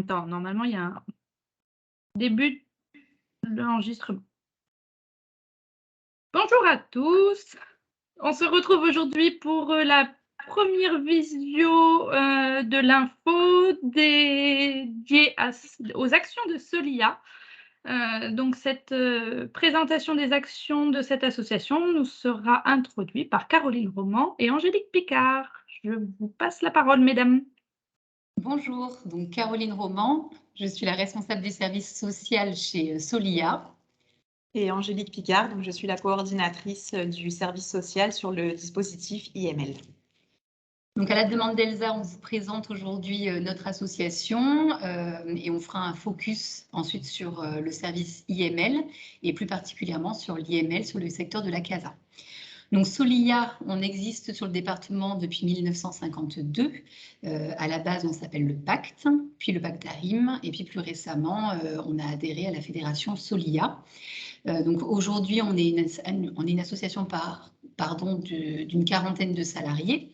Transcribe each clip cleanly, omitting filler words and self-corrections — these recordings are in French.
même temps. Normalement, il y a un début de l'enregistrement. Bonjour à tous. On se retrouve aujourd'hui pour, la première visio, de l'info dédiée aux actions de Solia. Donc cette, présentation des actions de cette association nous sera introduite par Caroline Roman et Angélique Picard. Je vous passe la parole, mesdames. Bonjour, donc Caroline Roman, je suis la responsable du service social chez Solia. Et Angélique Picard, donc je suis la coordinatrice du service social sur le dispositif IML. Donc à la demande d'Elsa, on vous présente aujourd'hui notre association et on fera un focus ensuite sur le service IML et plus particulièrement sur l'IML sur le secteur de la CASA. Donc Solia, on existe sur le département depuis 1952. À la base, on s'appelle le Pacte, puis le Pacte ARIM, et puis plus récemment, on a adhéré à la fédération Solia. Donc aujourd'hui, on est une association d'une quarantaine de salariés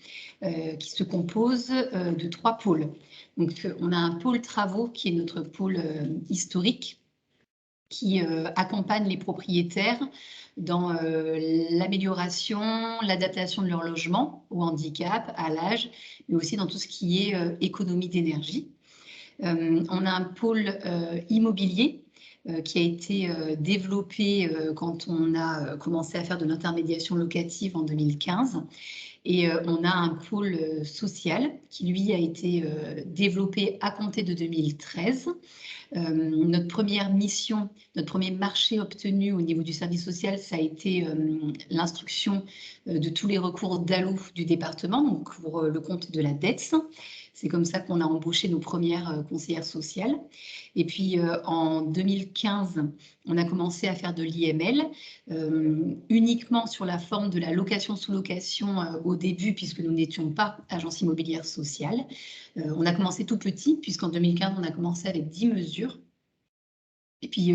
qui se compose de 3 pôles. Donc on a un pôle travaux qui est notre pôle historique qui accompagne les propriétaires dans l'amélioration, l'adaptation de leur logement au handicap, à l'âge, mais aussi dans tout ce qui est économie d'énergie. On a un pôle immobilier qui a été développé quand on a commencé à faire de l'intermédiation locative en 2015. Et on a un pôle social qui, lui, a été développé à compter de 2013. Notre première mission, notre premier marché obtenu au niveau du service social, ça a été l'instruction de tous les recours DALO du département, donc pour le compte de la DETS. C'est comme ça qu'on a embauché nos premières conseillères sociales. Et puis en 2015, on a commencé à faire de l'IML, uniquement sur la forme de la location sous location au début, puisque nous n'étions pas agence immobilière sociale. On a commencé tout petit, puisqu'en 2015, on a commencé avec 10 mesures. Et puis,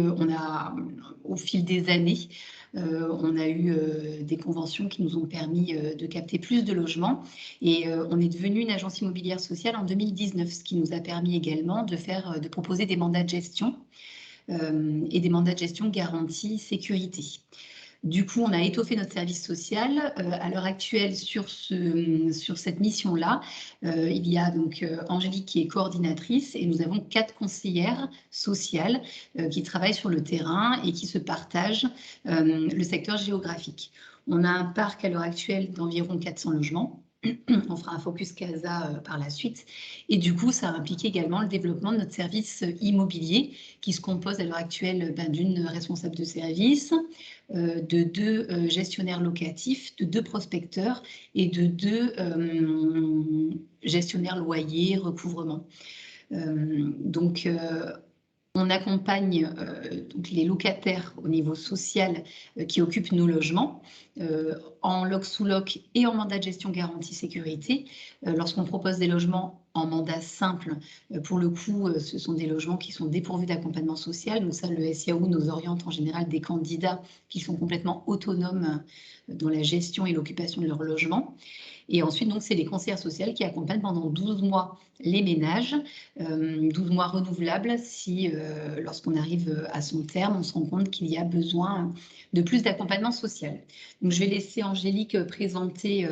au fil des années, on a eu des conventions qui nous ont permis de capter plus de logements. Et on est devenu une agence immobilière sociale en 2019, ce qui nous a permis également de proposer des mandats de gestion et des mandats de gestion garantie sécurité. Du coup, on a étoffé notre service social. À l'heure actuelle, sur cette mission-là, il y a donc Angélique qui est coordinatrice et nous avons 4 conseillères sociales qui travaillent sur le terrain et qui se partagent le secteur géographique. On a un parc à l'heure actuelle d'environ 400 logements. On fera un focus CASA par la suite. Et du coup, ça implique également le développement de notre service immobilier qui se compose à l'heure actuelle d'une responsable de service, de 2 gestionnaires locatifs, de 2 prospecteurs et de 2 gestionnaires loyers, recouvrement. Donc, on accompagne donc les locataires au niveau social qui occupent nos logements en loc sous loc et en mandat de gestion garantie sécurité. Lorsqu'on propose des logements en mandat simple, pour le coup, ce sont des logements qui sont dépourvus d'accompagnement social. Donc ça, le SIAO nous oriente en général des candidats qui sont complètement autonomes dans la gestion et l'occupation de leur logement. Et ensuite, donc, c'est les conseillères sociales qui accompagnent pendant 12 mois les ménages, 12 mois renouvelables si, lorsqu'on arrive à son terme, on se rend compte qu'il y a besoin de plus d'accompagnement social. Donc, je vais laisser Angélique présenter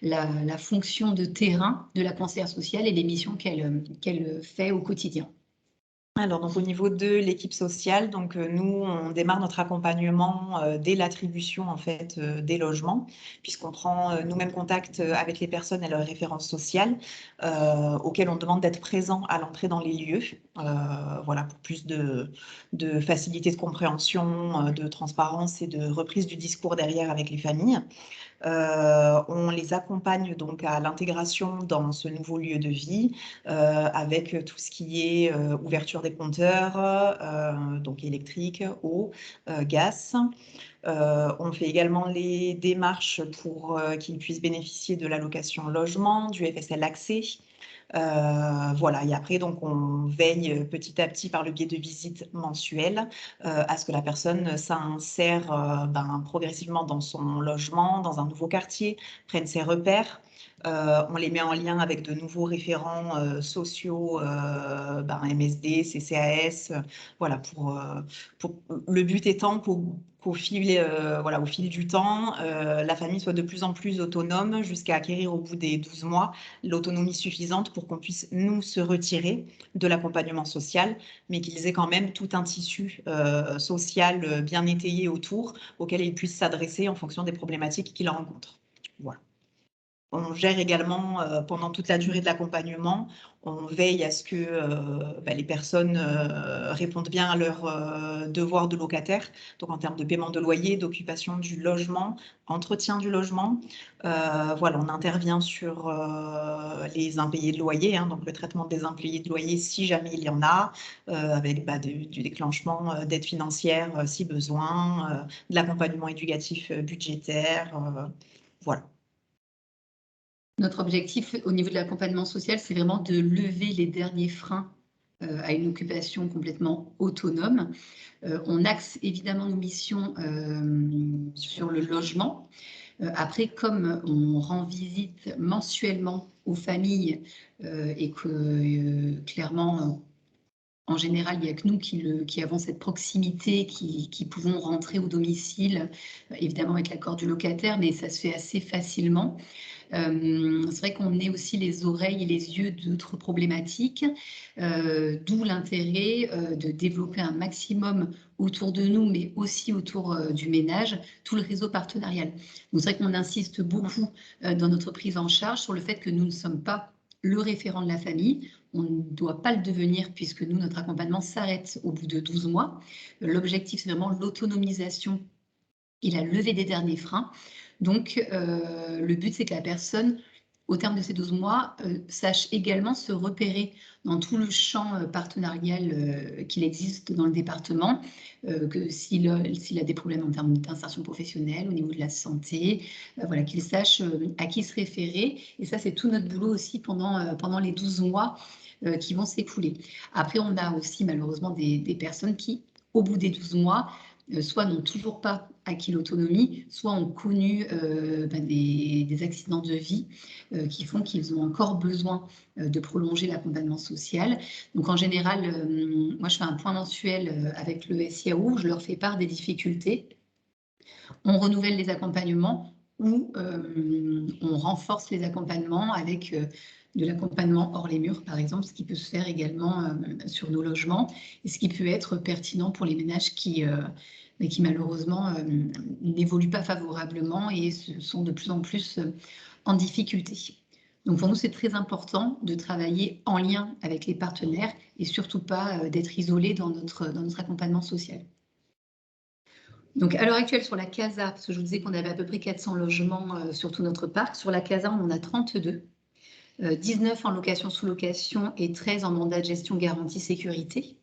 la fonction de terrain de la conseillère sociale et les missions qu'elle fait au quotidien. Alors, donc, au niveau de l'équipe sociale, donc, nous, on démarre notre accompagnement dès l'attribution en fait, des logements, puisqu'on prend nous-mêmes contact avec les personnes et leurs références sociales, auxquelles on demande d'être présent à l'entrée dans les lieux, voilà, pour plus de facilité de compréhension, de transparence et de reprise du discours derrière avec les familles. On les accompagne donc à l'intégration dans ce nouveau lieu de vie avec tout ce qui est ouverture des compteurs, donc électrique, eau, gaz. On fait également les démarches pour qu'ils puissent bénéficier de l'allocation logement, du FSL accès. Voilà, et après, donc, on veille petit à petit par le biais de visites mensuelles à ce que la personne s'insère progressivement dans son logement, dans un nouveau quartier, prenne ses repères, On les met en lien avec de nouveaux référents sociaux, MSD, CCAS, voilà, le but étant qu'au fil du temps, la famille soit de plus en plus autonome jusqu'à acquérir au bout des 12 mois l'autonomie suffisante pour qu'on puisse nous se retirer de l'accompagnement social, mais qu'ils aient quand même tout un tissu social bien étayé autour auquel ils puissent s'adresser en fonction des problématiques qu'ils rencontrent. Voilà. On gère également pendant toute la durée de l'accompagnement, on veille à ce que les personnes répondent bien à leurs devoirs de locataire, donc en termes de paiement de loyer, d'occupation du logement, entretien du logement. Voilà, on intervient sur les impayés de loyer, hein, donc le traitement des impayés de loyer si jamais il y en a, avec du déclenchement d'aide financière si besoin, de l'accompagnement éducatif budgétaire, voilà. Notre objectif au niveau de l'accompagnement social, c'est vraiment de lever les derniers freins à une occupation complètement autonome. On axe évidemment nos missions sur le logement. Après, comme on rend visite mensuellement aux familles et que clairement, en général, il n'y a que nous qui avons cette proximité, qui pouvons rentrer au domicile, évidemment avec l'accord du locataire, mais ça se fait assez facilement. C'est vrai qu'on est aussi les oreilles et les yeux d'autres problématiques, d'où l'intérêt de développer un maximum autour de nous, mais aussi autour du ménage, tout le réseau partenarial. Donc c'est vrai qu'on insiste beaucoup dans notre prise en charge sur le fait que nous ne sommes pas le référent de la famille. On ne doit pas le devenir puisque nous, notre accompagnement s'arrête au bout de 12 mois. L'objectif, c'est vraiment l'autonomisation et la levée des derniers freins. Donc, le but, c'est que la personne, au terme de ces 12 mois, sache également se repérer dans tout le champ partenarial qu'il existe dans le département, que s'il a des problèmes en termes d'insertion professionnelle, au niveau de la santé, voilà, qu'il sache à qui se référer. Et ça, c'est tout notre boulot aussi pendant les 12 mois qui vont s'écouler. Après, on a aussi malheureusement des personnes qui, au bout des 12 mois, soit n'ont toujours pas acquis l'autonomie, soit ont connu des accidents de vie qui font qu'ils ont encore besoin de prolonger l'accompagnement social. Donc en général, moi je fais un point mensuel avec le SIAO, je leur fais part des difficultés, on renouvelle les accompagnements ou on renforce les accompagnements avec de l'accompagnement hors les murs, par exemple, ce qui peut se faire également sur nos logements et ce qui peut être pertinent pour les ménages qui malheureusement n'évoluent pas favorablement et sont de plus en plus en difficulté. Donc pour nous, c'est très important de travailler en lien avec les partenaires et surtout pas d'être isolé dans notre accompagnement social. Donc à l'heure actuelle sur la CASA, parce que je vous disais qu'on avait à peu près 400 logements sur tout notre parc, sur la CASA on en a 32, 19 en location sous-location et 13 en mandat de gestion garantie sécurité.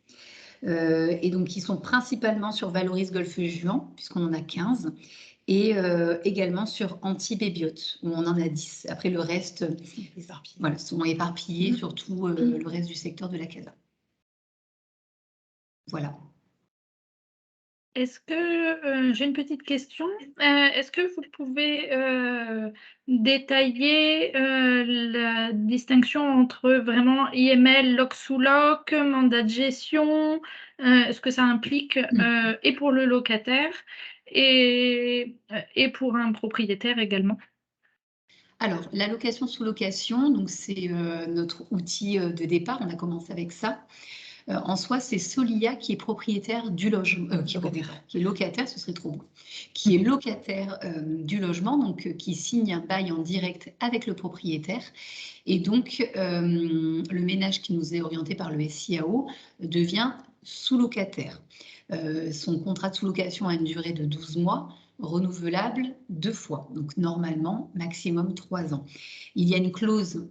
Et donc qui sont principalement sur Valoris Golfe-Juan, puisqu'on en a 15, et également sur Anti-Bébiote, où on en a 10. Après le reste, voilà, sont éparpillés sur tout le reste du secteur de la CASA. Voilà. Est-ce que j'ai une petite question? Est-ce que vous pouvez détailler la distinction entre vraiment IML, loc sous loc, mandat de gestion? Est-ce que ça implique et pour le locataire et pour un propriétaire également? Alors, la location sous location, donc c'est notre outil de départ. On a commencé avec ça. En soi, c'est Solia qui est propriétaire du logement, qui est locataire, ce serait trop beau, qui est locataire du logement, donc qui signe un bail en direct avec le propriétaire. Et donc, le ménage qui nous est orienté par le SIAO devient sous-locataire. Son contrat de sous-location a une durée de 12 mois, renouvelable 2 fois, donc normalement maximum 3 ans. Il y a une clause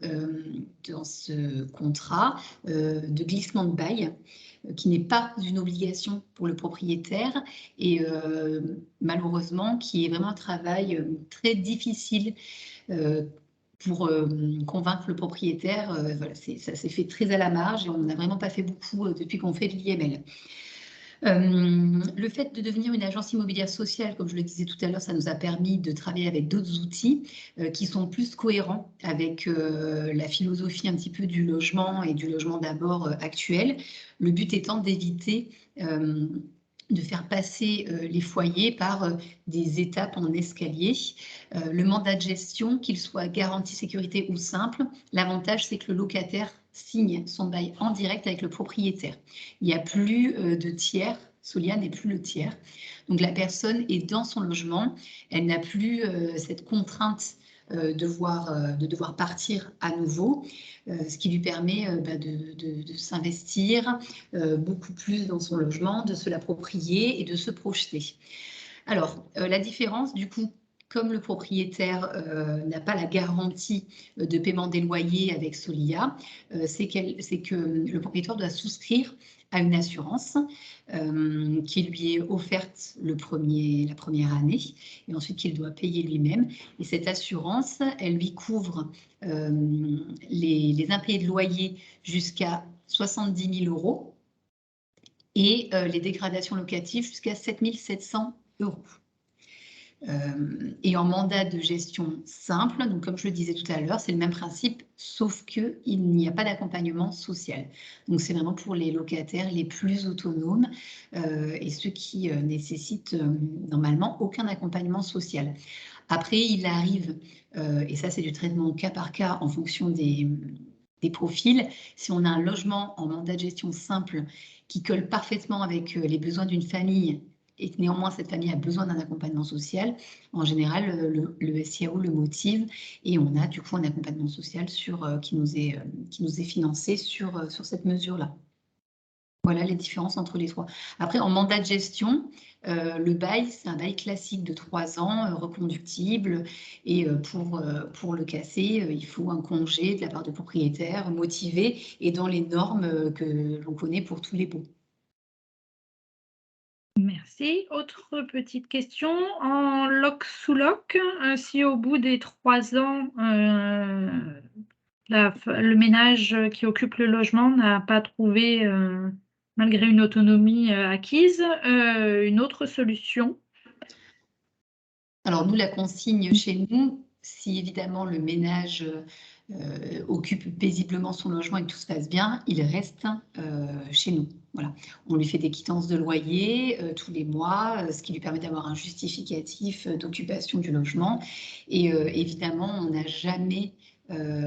dans ce contrat de glissement de bail qui n'est pas une obligation pour le propriétaire et malheureusement qui est vraiment un travail très difficile pour convaincre le propriétaire. Voilà, ça s'est fait très à la marge et on n'a vraiment pas fait beaucoup depuis qu'on fait de l'IML. Le fait de devenir une agence immobilière sociale, comme je le disais tout à l'heure, ça nous a permis de travailler avec d'autres outils qui sont plus cohérents avec la philosophie un petit peu du logement et du logement d'abord actuel. Le but étant d'éviter de faire passer les foyers par des étapes en escalier. Le mandat de gestion, qu'il soit garantie sécurité ou simple, l'avantage c'est que le locataire signe son bail en direct avec le propriétaire. Il n'y a plus de tiers, Solia n'est plus le tiers. Donc la personne est dans son logement, elle n'a plus cette contrainte de devoir partir à nouveau, ce qui lui permet de s'investir beaucoup plus dans son logement, de se l'approprier et de se projeter. Alors, la différence, du coup, comme le propriétaire n'a pas la garantie de paiement des loyers avec Solia, c'est que le propriétaire doit souscrire à une assurance qui lui est offerte la première année et ensuite qu'il doit payer lui-même. Et cette assurance, elle lui couvre les impayés de loyer jusqu'à 70 000 € et les dégradations locatives jusqu'à 7 700 €. Et en mandat de gestion simple, donc comme je le disais tout à l'heure, c'est le même principe, sauf qu'il n'y a pas d'accompagnement social. Donc c'est vraiment pour les locataires les plus autonomes et ceux qui nécessitent normalement aucun accompagnement social. Après, il arrive, et ça c'est du traitement cas par cas en fonction des profils, si on a un logement en mandat de gestion simple qui colle parfaitement avec les besoins d'une famille et que néanmoins cette famille a besoin d'un accompagnement social, en général, le SIAO le motive et on a du coup un accompagnement social qui nous est financé sur cette mesure-là. Voilà les différences entre les trois. Après, en mandat de gestion, le bail, c'est un bail classique de 3 ans, reconductible. Et pour le casser, il faut un congé de la part du propriétaire, motivé et dans les normes que l'on connaît pour tous les baux. Merci. Autre petite question. En loc sous loc, si au bout des 3 ans, le ménage qui occupe le logement n'a pas trouvé, malgré une autonomie acquise, une autre solution. Alors nous, la consigne chez nous, si évidemment le ménage occupe paisiblement son logement et que tout se passe bien, il reste chez nous. Voilà. On lui fait des quittances de loyer tous les mois, ce qui lui permet d'avoir un justificatif d'occupation du logement. Et évidemment, on n'a jamais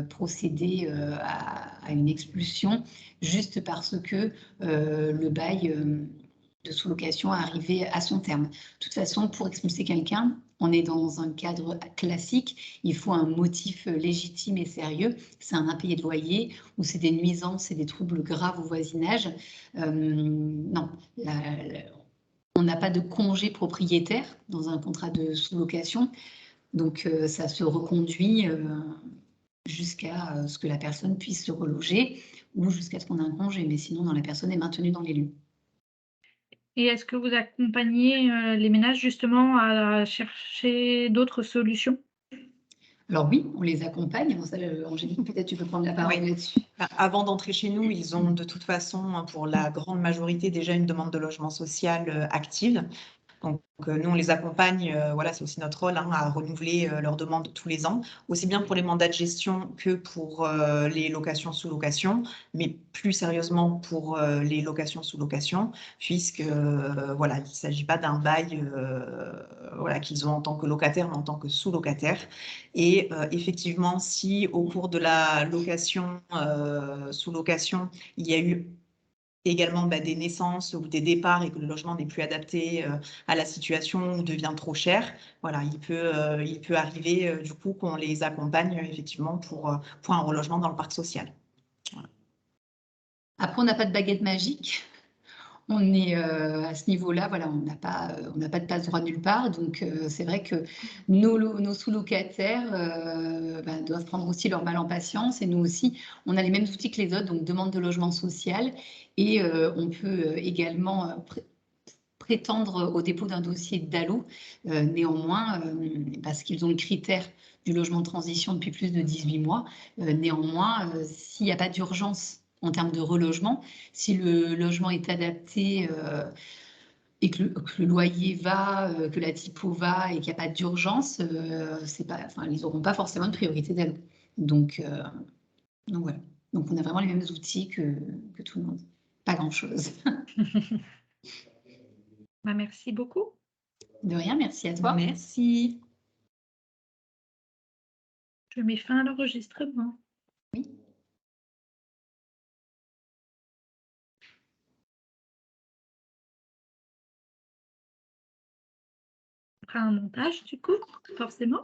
procédé à une expulsion juste parce que le bail de sous-location arrivé à son terme. De toute façon, pour expulser quelqu'un, on est dans un cadre classique, il faut un motif légitime et sérieux, c'est un impayé de loyer ou c'est des nuisances et des troubles graves au voisinage. Non, on n'a pas de congé propriétaire dans un contrat de sous-location, donc ça se reconduit jusqu'à ce que la personne puisse se reloger ou jusqu'à ce qu'on ait un congé, mais sinon, la personne est maintenue dans les lieux. Et est-ce que vous accompagnez les ménages justement à chercher d'autres solutions? Alors oui, on les accompagne. Angélique, peut-être tu peux prendre la parole là-dessus. Avant d'entrer chez nous, ils ont de toute façon, pour la grande majorité, déjà une demande de logement social active. Donc, nous, on les accompagne, voilà, c'est aussi notre rôle à renouveler leurs demandes tous les ans, aussi bien pour les mandats de gestion que pour les locations sous location, mais plus sérieusement pour les locations sous location, puisque voilà, il ne s'agit pas d'un bail voilà, qu'ils ont en tant que locataire, mais en tant que sous-locataire. Et effectivement, si au cours de la location sous location, il y a eu également des naissances ou des départs et que le logement n'est plus adapté à la situation ou devient trop cher, voilà, il peut arriver du coup qu'on les accompagne effectivement pour un relogement dans le parc social. Voilà. Après, on n'a pas de baguette magique. On est à ce niveau-là, voilà, on n'a pas de passe-droit nulle part. Donc, c'est vrai que nos sous-locataires doivent prendre aussi leur mal en patience. Et nous aussi, on a les mêmes outils que les autres, donc demande de logement social. Et on peut également prétendre au dépôt d'un dossier DALO. Néanmoins, parce qu'ils ont le critère du logement de transition depuis plus de 18 mois, néanmoins, s'il n'y a pas d'urgence en termes de relogement. Si le logement est adapté et que le loyer va, que la typo va et qu'il n'y a pas d'urgence, ils n'auront pas forcément de priorité d'aide. Donc voilà. Donc on a vraiment les mêmes outils que tout le monde. Pas grand-chose. Bah, merci beaucoup. De rien, merci à toi. Merci. Je mets fin à l'enregistrement. Oui. On fera un montage du coup, forcément.